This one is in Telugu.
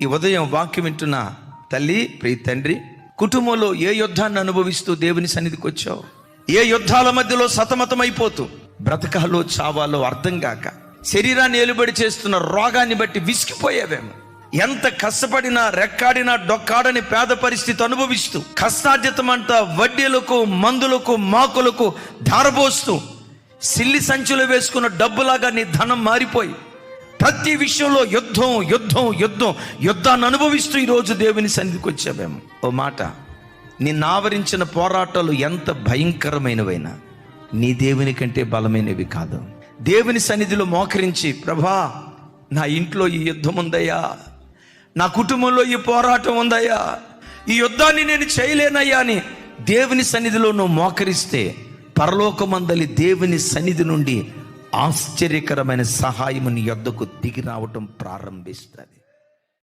ఈ ఉదయం వాక్యం వింటున్న తల్లి, ప్రియ తండ్రి, కుటుంబంలో ఏ యుద్ధాన్ని అనుభవిస్తూ దేవుని సన్నిధికి వచ్చావు? ఏ యుద్ధాల మధ్యలో సతమతమైపోతూ బ్రతకాలో చావాలో అర్థం కాక శరీరాన్ని ఏలుబడి చేస్తున్న రోగాన్ని బట్టి విసిగిపోయావేమో. ఎంత కష్టపడినా రెక్కాడినా డొక్కాడని పేద పరిస్థితి అనుభవిస్తూ కష్టార్జితమంతా వడ్డీలకు, మందులకు, మాకులకు ధారపోస్తూ సిల్లి సంచులు వేసుకున్న డబ్బులాగా నీ ధనం మారిపోయి ప్రతి విషయంలో యుద్ధం యుద్ధం యుద్ధం యుద్ధాన్ని అనుభవిస్తూ ఈరోజు దేవుని సన్నిధికి వచ్చావేమో. ఓ మాట, నిన్ను ఆవరించిన పోరాటాలు ఎంత భయంకరమైనవైనా నీ దేవుని కంటే బలమైనవి కాదు. దేవుని సన్నిధిలో మోకరించి, ప్రభా నా ఇంట్లో ఈ యుద్ధం ఉందయ్యా, నా కుటుంబంలో ఈ పోరాటం ఉందయ్యా, ఈ యుద్ధాన్ని నేను చేయలేనయ్యా అని దేవుని సన్నిధిలో నువ్వు మోకరిస్తే పరలోకమందలి దేవుని సన్నిధి నుండి ఆశ్చర్యకరమైన సహాయము నీ యొద్దకు దిగి రావటం ప్రారంభిస్తుంది.